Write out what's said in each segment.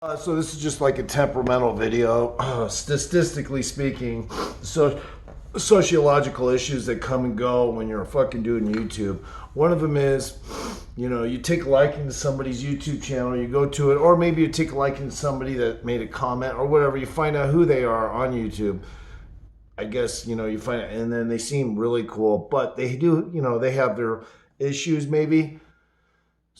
So this is just like a temperamental video. Statistically speaking, so sociological issues that come and go when you're fucking doing YouTube. One of them is, you take a liking to somebody's YouTube channel, you go to it, or maybe you take a liking to somebody that made a comment or whatever. You find out who they are on YouTube. I guess you find it, and then they seem really cool, but they do, they have their issues maybe.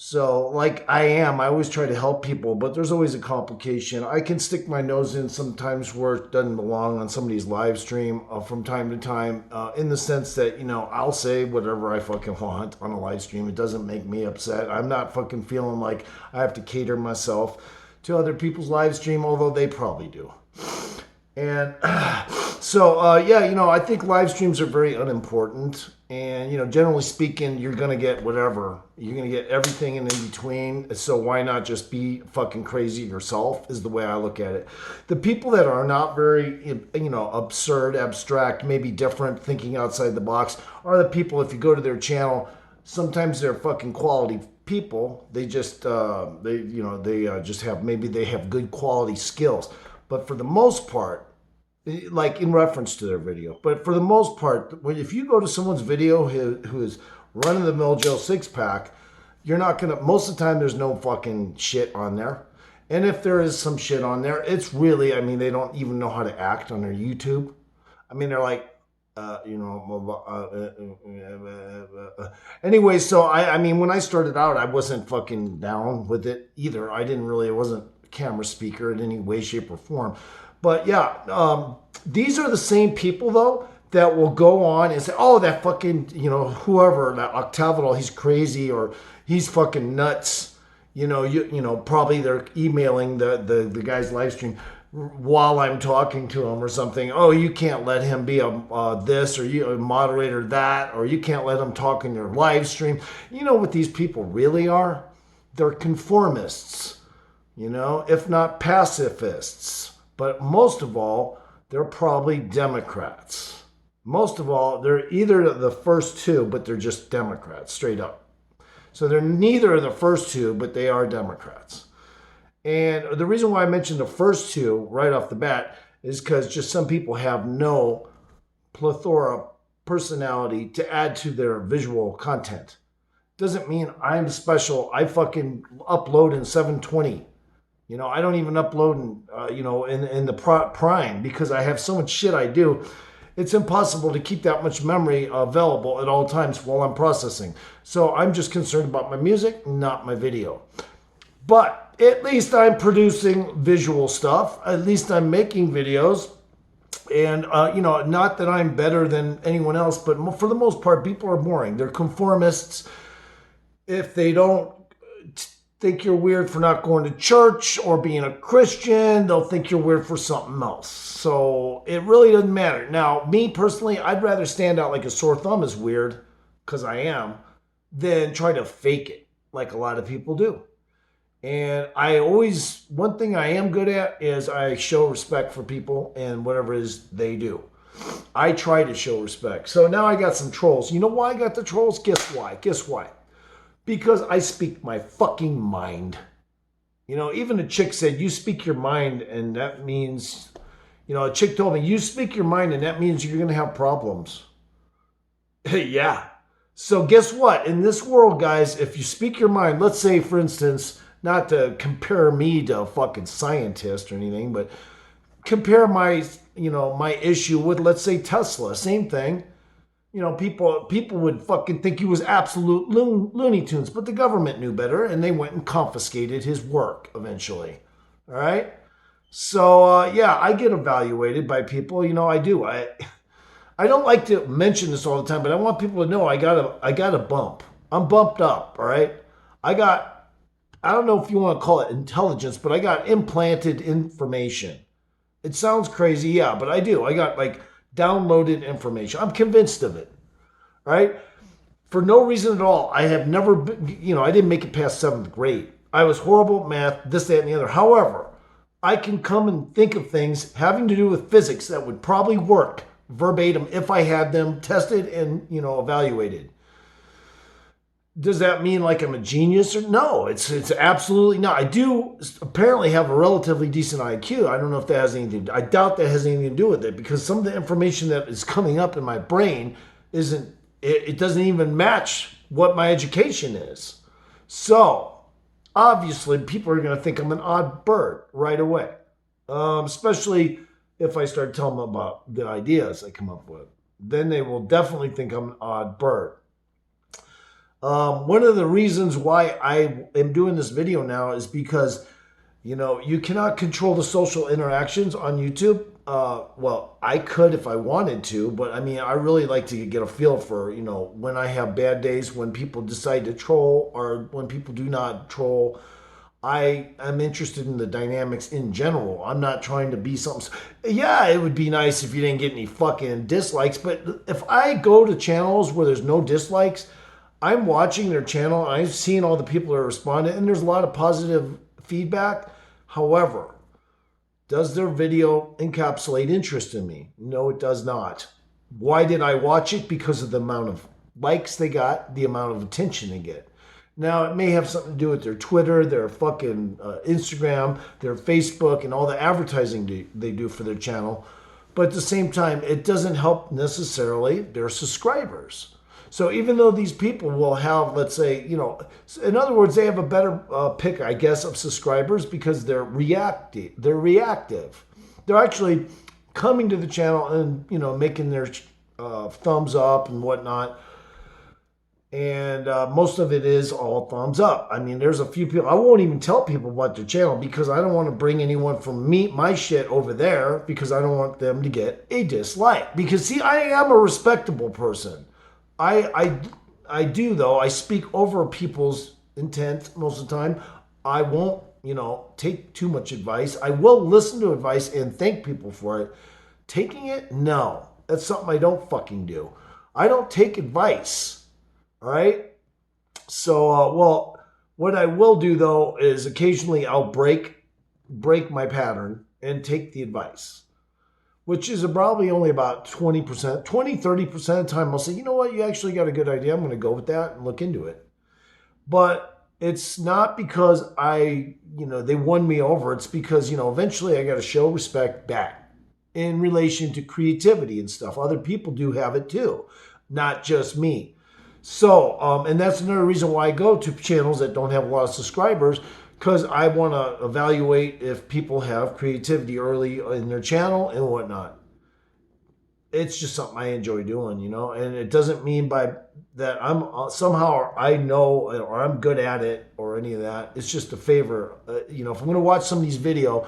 So, like I always try to help people, but there's always a complication. I can stick my nose in sometimes where it doesn't belong on somebody's live stream from time to time, in the sense that, I'll say whatever I fucking want on a live stream. It doesn't make me upset. I'm not fucking feeling like I have to cater myself to other people's live stream, although they probably do. And I think live streams are very unimportant. And, generally speaking, you're going to get whatever. You're going to get everything in between. So why not just be fucking crazy yourself is the way I look at it. The people that are not very, absurd, abstract, maybe different, thinking outside the box are the people, if you go to their channel, sometimes they're fucking quality people. They just, just have, maybe they have good quality skills. But for the most part, like in reference to their video. But for the most part, if you go to someone's video who is run-of-the-mill Joe Six-Pack, you're not going to, most of the time there's no fucking shit on there. And if there is some shit on there, it's really, they don't even know how to act on their YouTube. They're like, anyway, so when I started out, I wasn't fucking down with it either. It wasn't a camera speaker in any way, shape, or form. But yeah, these are the same people though that will go on and say, "Oh, that fucking whoever, that Octavital, he's crazy or he's fucking nuts." Probably they're emailing the guy's live stream while I'm talking to him or something. "Oh, you can't let him be a this or you a moderator that, or you can't let him talk in your live stream." You know what these people really are? They're conformists. If not pacifists. But most of all, they're probably Democrats. Most of all, they're either the first two, but they're just Democrats, straight up. So they're neither of the first two, but they are Democrats. And the reason why I mentioned the first two right off the bat is because just some people have no plethora personality to add to their visual content. Doesn't mean I'm special. I fucking upload in 720. I don't even upload in the Prime because I have so much shit I do. It's impossible to keep that much memory available at all times while I'm processing. So I'm just concerned about my music, not my video. But at least I'm producing visual stuff. At least I'm making videos. And, not that I'm better than anyone else, but for the most part, people are boring. They're conformists. If they don't think you're weird for not going to church or being a Christian, they'll think you're weird for something else. So it really doesn't matter. Now, me personally, I'd rather stand out like a sore thumb is weird, because I am, than try to fake it like a lot of people do. And one thing I am good at is I show respect for people and whatever it is they do. I try to show respect. So now I got some trolls. You know why I got the trolls? Guess why? Because I speak my fucking mind. Even a chick said, "You speak your mind," and that means, a chick told me, "You speak your mind, and that means you're going to have problems." Yeah. So guess what? In this world, guys, if you speak your mind, let's say, for instance, not to compare me to a fucking scientist or anything, but compare my issue with, let's say, Tesla. Same thing. People would fucking think he was absolute Looney Tunes, but the government knew better, and they went and confiscated his work eventually. All right? So, I get evaluated by people. I do. I don't like to mention this all the time, but I want people to know I got a bump. I'm bumped up, all right? I don't know if you want to call it intelligence, but I got implanted information. It sounds crazy, yeah, but I do. I got, downloaded information. I'm convinced of it, right? For no reason at all. I have never been, I didn't make it past 7th grade. I was horrible at math, this, that, and the other. However, I can come and think of things having to do with physics that would probably work verbatim if I had them tested and, evaluated. Does that mean like I'm a genius or no? It's absolutely not. I do apparently have a relatively decent IQ. I don't know if that has anything. I doubt that has anything to do with it because some of the information that is coming up in my brain isn't. It doesn't even match what my education is. So obviously, people are going to think I'm an odd bird right away, especially if I start telling them about the ideas I come up with. Then they will definitely think I'm an odd bird. One of the reasons why I am doing this video now is because, you cannot control the social interactions on YouTube. Well, I could if I wanted to, but I mean, I really like to get a feel for, when I have bad days, when people decide to troll or when people do not troll. I am interested in the dynamics in general. I'm not trying to be something. Yeah, it would be nice if you didn't get any fucking dislikes, but if I go to channels where there's no dislikes, I'm watching their channel. I've seen all the people that are responding, and there's a lot of positive feedback. However, does their video encapsulate interest in me? No, it does not. Why did I watch it? Because of the amount of likes they got, the amount of attention they get. Now, it may have something to do with their Twitter, their fucking Instagram, their Facebook, and all the advertising they do for their channel. But at the same time, it doesn't help necessarily their subscribers. So even though these people will have, let's say, in other words, they have a better pick, I guess, of subscribers because they're reactive. They're actually coming to the channel and, making their thumbs up and whatnot. And most of it is all thumbs up. I mean, there's a few people, I won't even tell people about their channel because I don't want to bring anyone from my shit over there because I don't want them to get a dislike. Because, see, I am a respectable person. I do, though. I speak over people's intent most of the time. I won't, take too much advice. I will listen to advice and thank people for it. Taking it? No. That's something I don't fucking do. I don't take advice. All right? So, what I will do, though, is occasionally I'll break my pattern and take the advice, which is probably only about 20%, 30% of the time I'll say, you know what, you actually got a good idea. I'm going to go with that and look into it. But it's not because they won me over. It's because, eventually I got to show respect back in relation to creativity and stuff. Other people do have it too, not just me. So, and that's another reason why I go to channels that don't have a lot of subscribers, because I want to evaluate if people have creativity early in their channel and whatnot. It's just something I enjoy doing, and it doesn't mean by that I'm somehow I know or I'm good at it or any of that. It's just a favor. If I'm going to watch somebody's video,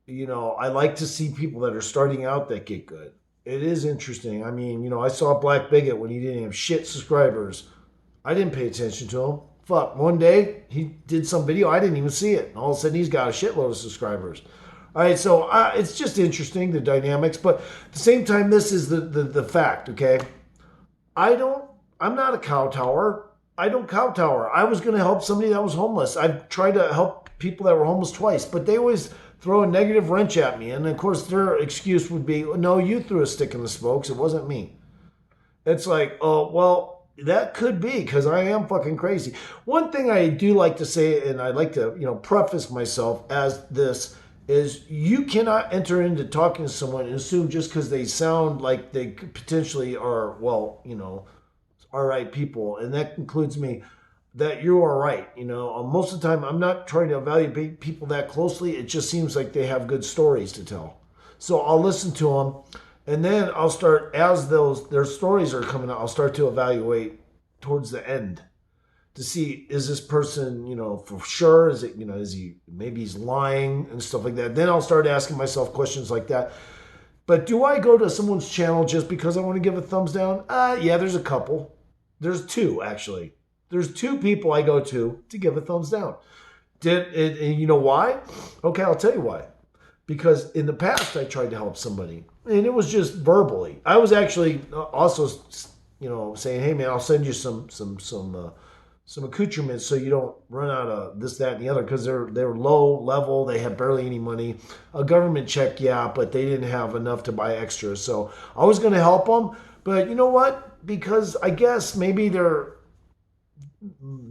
I like to see people that are starting out that get good. It is interesting. I mean, I saw Black Bigot when he didn't have shit subscribers. I didn't pay attention to him. Fuck, one day he did some video, I didn't even see it. And all of a sudden he's got a shitload of subscribers. All right, so it's just interesting, the dynamics. But at the same time, this is the fact, okay? I'm not a kowtower. I don't kowtower. I was going to help somebody that was homeless. I've tried to help people that were homeless twice, but they always throw a negative wrench at me. And of course, their excuse would be, no, you threw a stick in the spokes. It wasn't me. It's like, oh, well, that could be because I am fucking crazy. One thing I do like to say, and I like to, preface myself as this, is you cannot enter into talking to someone and assume just because they sound like they potentially are, all right people, and that includes me, that you are right. Most of the time, I'm not trying to evaluate people that closely. It just seems like they have good stories to tell. So I'll listen to them. And then I'll start, as their stories are coming out, I'll start to evaluate towards the end to see, is this person, for sure? Is it, maybe he's lying and stuff like that. Then I'll start asking myself questions like that. But do I go to someone's channel just because I want to give a thumbs down? Yeah, there's a couple. There's two, actually. There's two people I go to give a thumbs down. And you know why? Okay, I'll tell you why. Because in the past, I tried to help somebody, and it was just verbally. I was actually also, saying, "Hey, man, I'll send you some accoutrements so you don't run out of this, that, and the other." Because they're low level, they have barely any money. A government check, yeah, but they didn't have enough to buy extras. So I was going to help them, but you know what? Because I guess maybe they're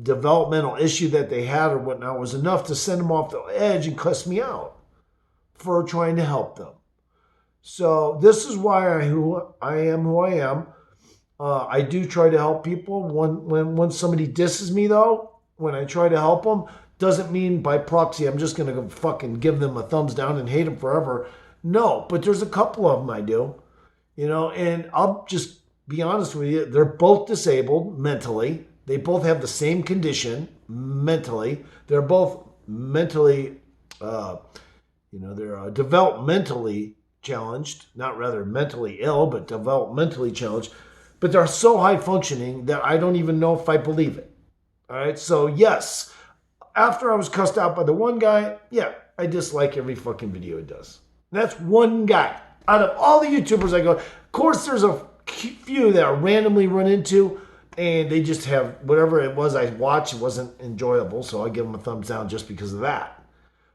developmental issue that they had or whatnot was enough to send them off the edge and cuss me out for trying to help them. So this is why I am who I am. I do try to help people. When somebody disses me, though, when I try to help them, doesn't mean by proxy I'm just going to fucking give them a thumbs down and hate them forever. No, but there's a couple of them I do, and I'll just be honest with you. They're both disabled mentally. They both have the same condition mentally. They're both mentally, they're developmentally challenged, not rather mentally ill, but developmentally challenged. But they're so high functioning that I don't even know if I believe it. All right. So yes, after I was cussed out by the one guy, yeah, I dislike every fucking video it does. And that's one guy. Out of all the YouTubers I go, of course there's a few that I randomly run into and they just have whatever it was I watched, it wasn't enjoyable. So I give them a thumbs down just because of that.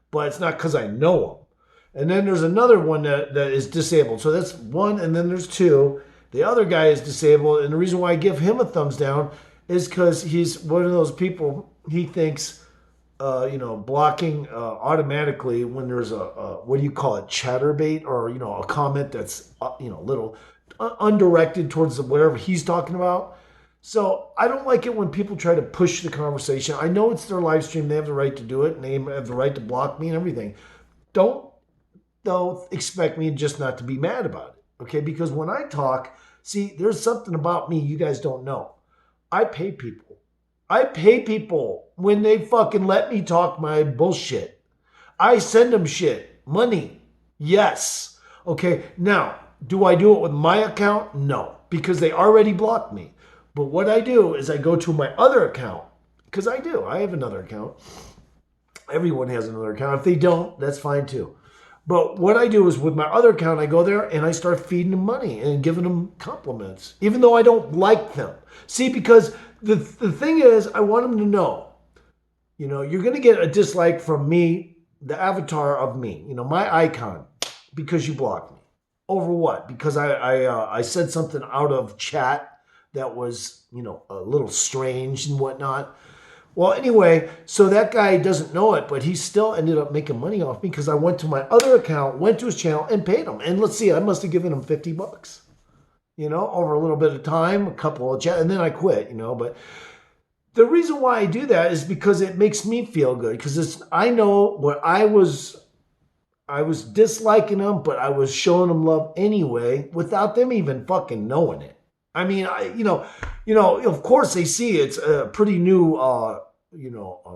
But it's not because I know them. And then there's another one that is disabled. So that's one, and then there's two. The other guy is disabled, and the reason why I give him a thumbs down is because he's one of those people, he thinks, blocking automatically when there's a what do you call it, chatterbait, or, a comment that's, little undirected towards whatever he's talking about. So I don't like it when people try to push the conversation. I know it's their live stream. They have the right to do it, and they have the right to block me and everything. Don't, though, expect me just not to be mad about it, okay? Because when I talk, see, there's something about me you guys don't know. I pay people. I pay people when they fucking let me talk my bullshit. I send them shit. Money. Yes. Okay, now, do I do it with my account? No, because they already blocked me. But what I do is I go to my other account, because I do. I have another account. Everyone has another account. If they don't, that's fine too. But what I do is with my other account, I go there and I start feeding them money and giving them compliments, even though I don't like them. See, because the thing is, I want them to know, you're going to get a dislike from me, the avatar of me, my icon, because you blocked me. Over what? Because I said something out of chat that was, a little strange and whatnot. Well, anyway, so that guy doesn't know it, but he still ended up making money off me because I went to my other account, went to his channel, and paid him. And let's see, I must have given him $50, over a little bit of time, a couple of chat, and then I quit, But the reason why I do that is because it makes me feel good, because I know what I was disliking them, but I was showing them love anyway without them even fucking knowing it. I mean, of course they see it's a pretty new, a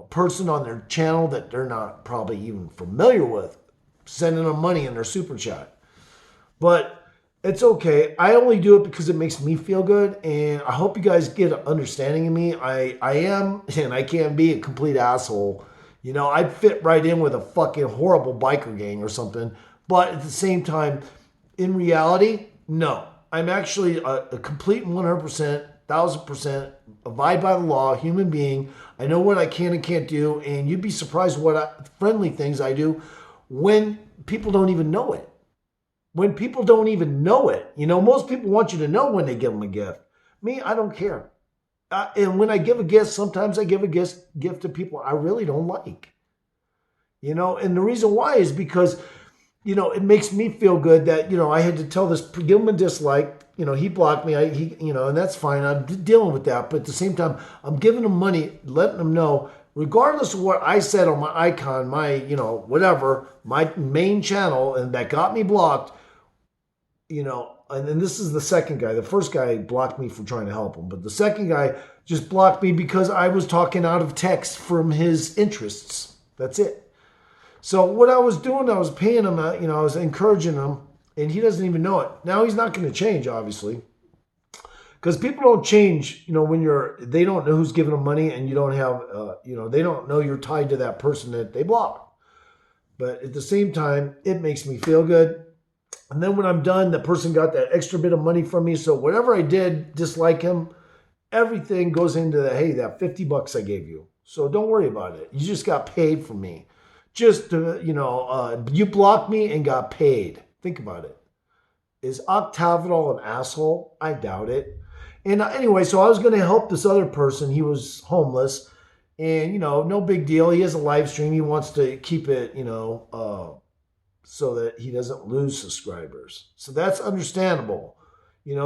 person on their channel that they're not probably even familiar with, sending them money in their super chat. But it's okay. I only do it because it makes me feel good, and I hope you guys get an understanding of me. I am, and I can be a complete asshole. I'd fit right in with a fucking horrible biker gang or something. But at the same time, in reality, no. I'm actually a complete 100%, 1,000% abide by the law, human being. I know what I can and can't do, and you'd be surprised what friendly things I do when people don't even know it. When people don't even know it. Most people want you to know when they give them a gift. Me, I don't care. And when I give a gift, sometimes I give a gift to people I really don't like. And the reason why is because it makes me feel good that, I had to tell this, give him a dislike. He blocked me, and that's fine. I'm dealing with that. But at the same time, I'm giving him money, letting him know, regardless of what I said on my icon, my, whatever, my main channel, and that got me blocked, and then this is the second guy. The first guy blocked me for trying to help him. But the second guy just blocked me because I was talking out of text from his interests. That's it. So what I was doing, I was paying him, I was encouraging him, and he doesn't even know it. Now he's not going to change, obviously, because people don't change, when they don't know who's giving them money, and you don't have, they don't know you're tied to that person that they block. But at the same time, it makes me feel good. And then when I'm done, the person got that extra bit of money from me. So whatever I did, dislike him, everything goes into hey, that $50 I gave you. So don't worry about it. You just got paid from me. Just, you blocked me and got paid. Think about it. Is Octavital an asshole? I doubt it. And anyway, so I was going to help this other person. He was homeless, and no big deal. He has a live stream. He wants to keep it, so that he doesn't lose subscribers. So that's understandable.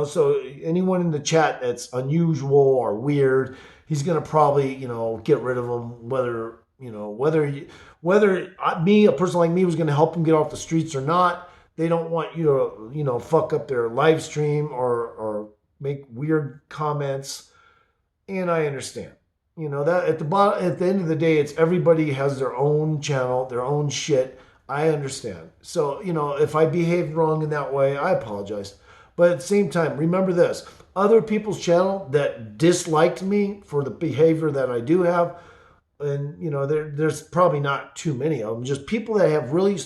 So anyone in the chat that's unusual or weird, he's going to probably, get rid of them, whether a person like me was going to help him get off the streets or not. They don't want you to, fuck up their live stream or make weird comments. And I understand. That at the end of the day, it's everybody has their own channel, their own shit. I understand. So, if I behaved wrong in that way, I apologize. But at the same time, remember this. Other people's channel that disliked me for the behavior that I do have, and there's probably not too many of them, just people that have really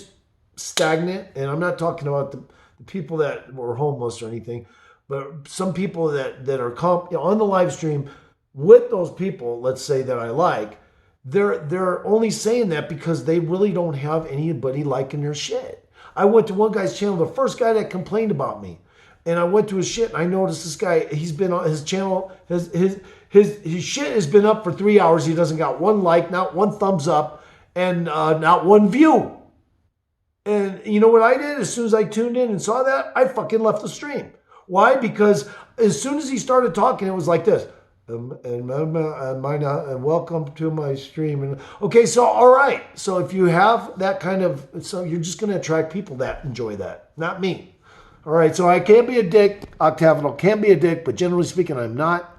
stagnant, and I'm not talking about the people that were homeless or anything, but some people that are on the live stream with those people, let's say, that I like, they're only saying that because they really don't have anybody liking their shit. I went to one guy's channel, the first guy that complained about me, and I went to his shit, and I noticed this guy, he's been on his channel, his shit has been up for 3 hours. He doesn't got one like, not one thumbs up, and not one view. And you know what I did? As soon as I tuned in and saw that, I fucking left the stream. Why? Because as soon as he started talking, it was like this. And welcome to my stream. And okay, so all right. So if you have that kind of, so you're just going to attract people that enjoy that, not me. All right. So I can't be a dick, Octavian. Can't be a dick, but generally speaking, I'm not.